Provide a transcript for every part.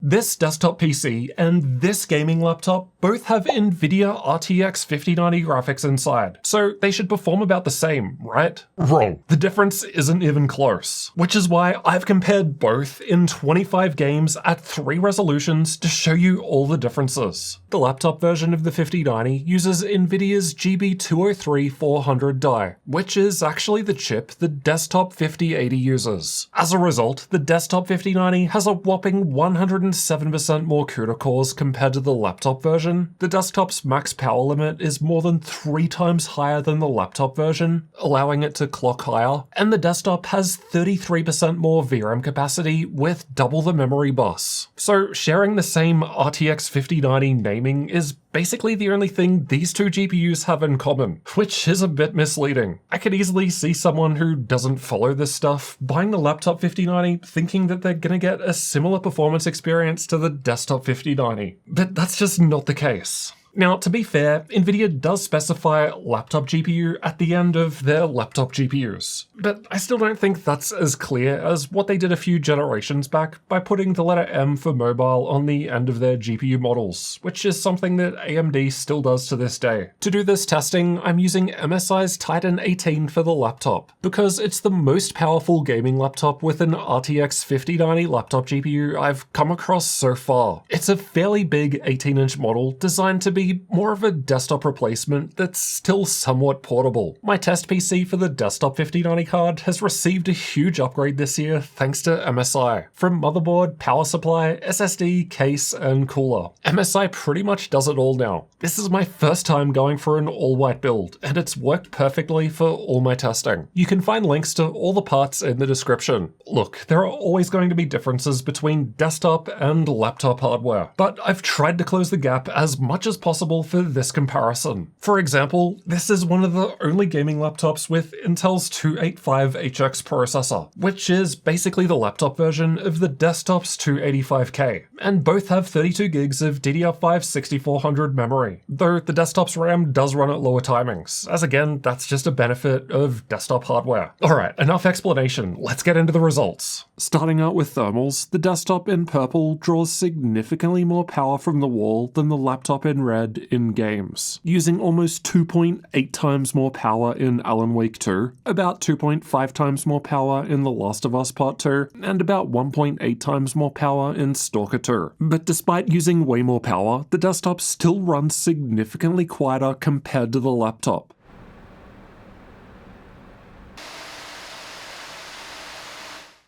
This desktop PC and this gaming laptop both have Nvidia RTX 5090 graphics inside, so they should perform about the same, right? Wrong. The difference isn't even close, which is why I've compared both in 25 games at 3 resolutions to show you all the differences. The laptop version of the 5090 uses Nvidia's GB203-400 die, which is actually the chip the desktop 5080 uses. As a result, the desktop 5090 has a whopping 107% more CUDA cores compared to the laptop version. The desktop's max power limit is more than 3 times higher than the laptop version, allowing it to clock higher, and the desktop has 33% more VRAM capacity with double the memory bus. So sharing the same RTX 5090 naming is basically the only thing these two GPUs have in common, which is a bit misleading. I could easily see someone who doesn't follow this stuff buying the laptop 5090 thinking that they're gonna get a similar performance experience to the desktop 5090, but that's just not the case. Now, to be fair, Nvidia does specify laptop GPU at the end of their laptop GPUs, but I still don't think that's as clear as what they did a few generations back by putting the letter M for mobile on the end of their GPU models, which is something that AMD still does to this day. To do this testing, I'm using MSI's Titan 18 for the laptop, because it's the most powerful gaming laptop with an RTX 5090 laptop GPU I've come across so far. It's a fairly big 18-inch model designed to be more of a desktop replacement that's still somewhat portable. My test PC for the desktop 5090 card has received a huge upgrade this year thanks to MSI. From motherboard, power supply, SSD, case, and cooler. MSI pretty much does it all now. This is my first time going for an all-white build, and it's worked perfectly for all my testing. You can find links to all the parts in the description. Look, there are always going to be differences between desktop and laptop hardware, but I've tried to close the gap as much as possible for this comparison. For example, this is one of the only gaming laptops with Intel's 285HX processor, which is basically the laptop version of the desktop's 285K, and both have 32 gigs of DDR5 6400 memory, though the desktop's RAM does run at lower timings, as again, that's just a benefit of desktop hardware. Alright, enough explanation, let's get into the results. Starting out with thermals, the desktop in purple draws significantly more power from the wall than the laptop in red in games, using almost 2.8 times more power in Alan Wake 2, about 2.5 times more power in The Last of Us Part 2, and about 1.8 times more power in Stalker 2. But despite using way more power, the desktop still runs significantly quieter compared to the laptop.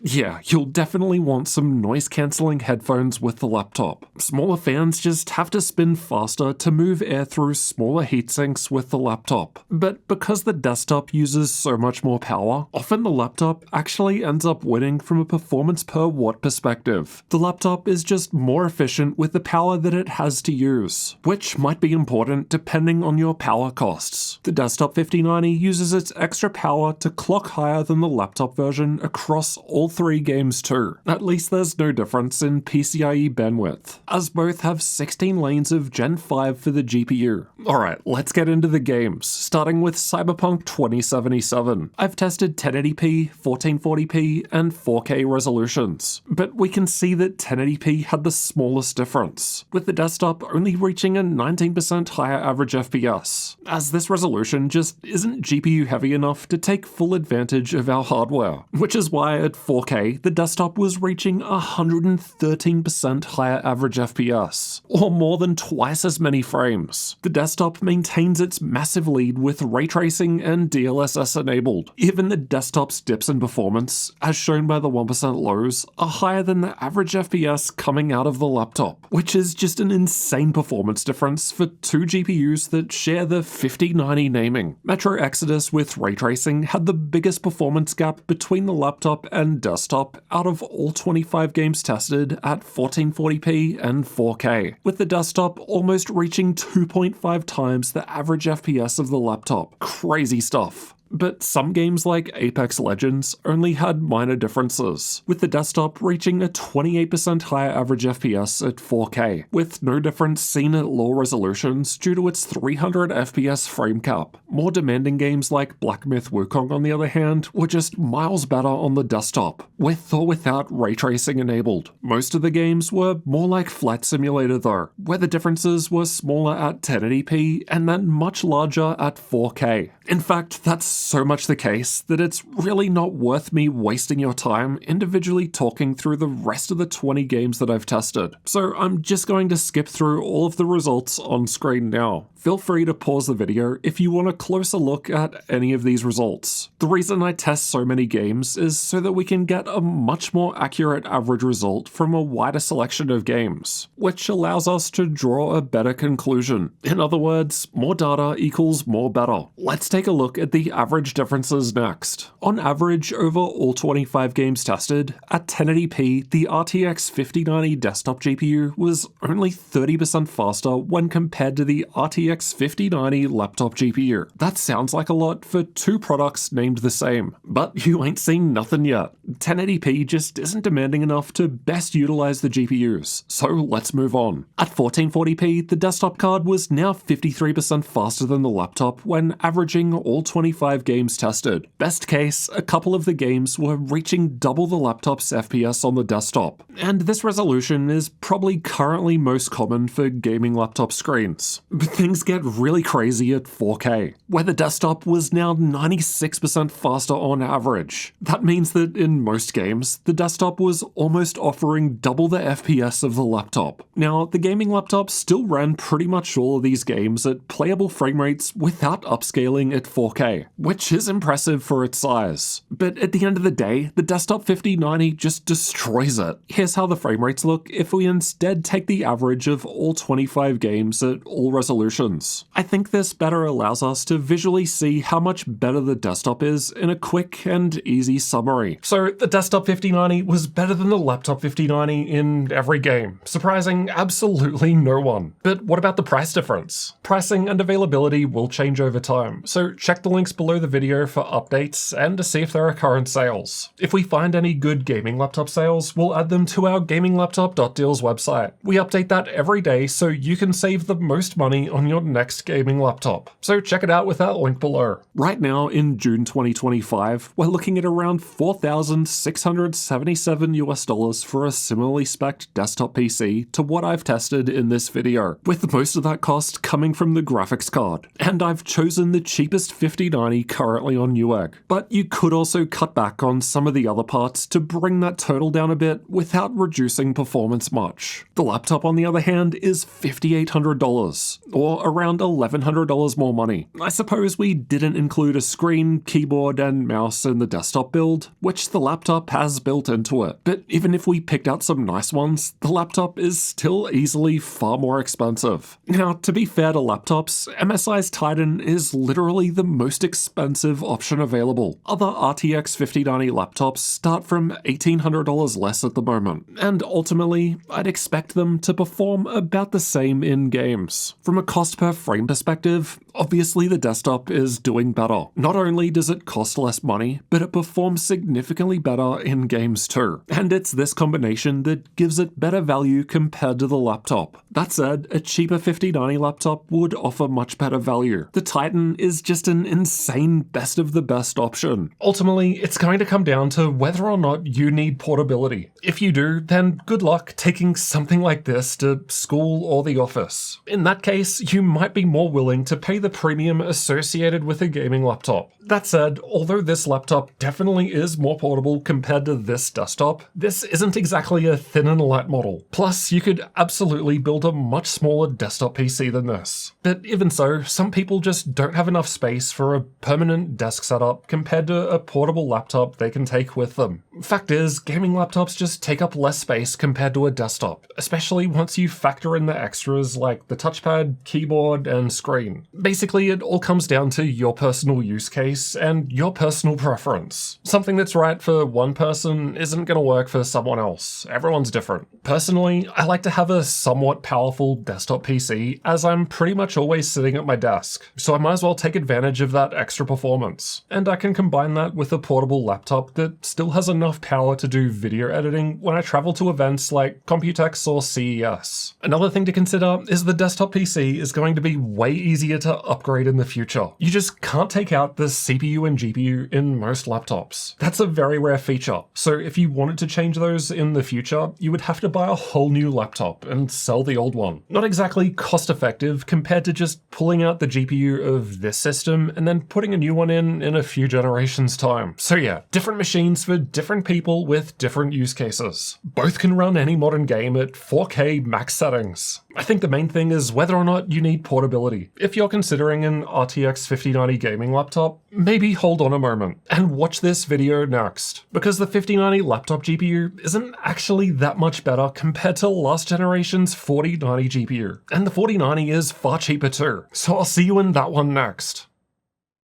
Yeah, you'll definitely want some noise-cancelling headphones with the laptop. Smaller fans just have to spin faster to move air through smaller heatsinks with the laptop. But because the desktop uses so much more power, often the laptop actually ends up winning from a performance per watt perspective. The laptop is just more efficient with the power that it has to use, which might be important depending on your power costs. The desktop 5090 uses its extra power to clock higher than the laptop version across all 3 games too. At least there's no difference in PCIe bandwidth, as both have 16 lanes of Gen 5 for the GPU. Alright, let's get into the games, starting with Cyberpunk 2077. I've tested 1080p, 1440p, and 4K resolutions, but we can see that 1080p had the smallest difference, with the desktop only reaching a 19% higher average FPS, as this resolution just isn't GPU heavy enough to take full advantage of our hardware, which is why at 4K, the desktop was reaching 113% higher average FPS, or more than twice as many frames. The desktop maintains its massive lead with ray tracing and DLSS enabled. Even the desktop's dips in performance, as shown by the 1% lows, are higher than the average FPS coming out of the laptop, which is just an insane performance difference for 2 GPUs that share the 5090 naming. Metro Exodus with ray tracing had the biggest performance gap between the laptop and desktop out of all 25 games tested at 1440p and 4K, with the desktop almost reaching 2.5 times the average FPS of the laptop. Crazy stuff. But some games like Apex Legends only had minor differences, with the desktop reaching a 28% higher average FPS at 4K, with no difference seen at lower resolutions due to its 300 FPS frame cap. More demanding games like Black Myth Wukong, on the other hand, were just miles better on the desktop, with or without ray tracing enabled. Most of the games were more like Flight Simulator though, where the differences were smaller at 1080p and then much larger at 4K. In fact, that's so much the case that it's really not worth me wasting your time individually talking through the rest of the 20 games that I've tested. So I'm just going to skip through all of the results on screen now. Feel free to pause the video if you want a closer look at any of these results. The reason I test so many games is so that we can get a much more accurate average result from a wider selection of games, which allows us to draw a better conclusion. In other words, more data equals more better. Let's take a look at the average differences next. On average, over all 25 games tested, at 1080p, the RTX 5090 desktop GPU was only 30% faster when compared to the RTX 5090 laptop GPU. That sounds like a lot for two products named the same, but you ain't seen nothing yet. 1080p just isn't demanding enough to best utilize the GPUs, so let's move on. At 1440p, the desktop card was now 53% faster than the laptop when averaging all 25 games tested. Best case, a couple of the games were reaching double the laptop's FPS on the desktop, and this resolution is probably currently most common for gaming laptop screens. But things get really crazy at 4K, where the desktop was now 96% faster on average. That means that in most games, the desktop was almost offering double the FPS of the laptop. Now, the gaming laptop still ran pretty much all of these games at playable frame rates without upscaling at 4K, which is impressive for its size. But at the end of the day, the desktop 5090 just destroys it. Here's how the frame rates look if we instead take the average of all 25 games at all resolutions. I think this better allows us to visually see how much better the desktop is in a quick and easy summary. So the desktop 5090 was better than the laptop 5090 in every game, surprising absolutely no one. But what about the price difference? Pricing and availability will change over time, so check the links below the video for updates and to see if there are current sales. If we find any good gaming laptop sales, we'll add them to our gaminglaptop.deals website. We update that every day so you can save the most money on your next gaming laptop. So check it out with that link below. Right now in June 2025, we're looking at around $4,677 for a similarly spec'd desktop PC to what I've tested in this video, with most of that cost coming from the graphics card. And I've chosen the cheapest 5090 currently on Newegg. But you could also cut back on some of the other parts to bring that total down a bit without reducing performance much. The laptop, on the other hand, is $5,800, or around $1,100 more money. I suppose we didn't include a screen, keyboard, and mouse in the desktop build, which the laptop has built into it. But even if we picked out some nice ones, the laptop is still easily far more expensive. Now, to be fair to laptops, MSI's Titan is literally the most expensive option available. Other RTX 5090 laptops start from $1,800 less at the moment, and ultimately, I'd expect them to perform about the same in games. From a cost per frame perspective, obviously the desktop is doing better. Not only does it cost less money, but it performs significantly better in games too. And it's this combination that gives it better value compared to the laptop. That said, a cheaper 5090 laptop would offer much better value. The Titan is just an insane best of the best option. Ultimately, it's going to come down to whether or not you need portability. If you do, then good luck taking something like this to school or the office. In that case, you might be more willing to pay the premium associated with a gaming laptop. That said, although this laptop definitely is more portable compared to this desktop, this isn't exactly a thin and light model. Plus, you could absolutely build a much smaller desktop PC than this. But even so, some people just don't have enough space for a permanent desk setup compared to a portable laptop they can take with them. Fact is, gaming laptops just take up less space compared to a desktop, especially once you factor in the extras like the touchpad, keyboard, and screen. Basically, it all comes down to your personal use case and your personal preference. Something that's right for one person isn't going to work for someone else. Everyone's different. Personally, I like to have a somewhat powerful desktop PC as I'm pretty much always sitting at my desk, so I might as well take advantage of that extra extra performance. And I can combine that with a portable laptop that still has enough power to do video editing when I travel to events like Computex or CES. Another thing to consider is the desktop PC is going to be way easier to upgrade in the future. You just can't take out the CPU and GPU in most laptops. That's a very rare feature, so if you wanted to change those in the future, you would have to buy a whole new laptop and sell the old one. Not exactly cost effective compared to just pulling out the GPU of this system and then putting a new one in a few generations time. So yeah, different machines for different people with different use cases. Both can run any modern game at 4K max settings. I think the main thing is whether or not you need portability. If you're considering an RTX 5090 gaming laptop, maybe hold on a moment and watch this video next, because the 5090 laptop GPU isn't actually that much better compared to last generation's 4090 GPU, and the 4090 is far cheaper too, so I'll see you in that one next.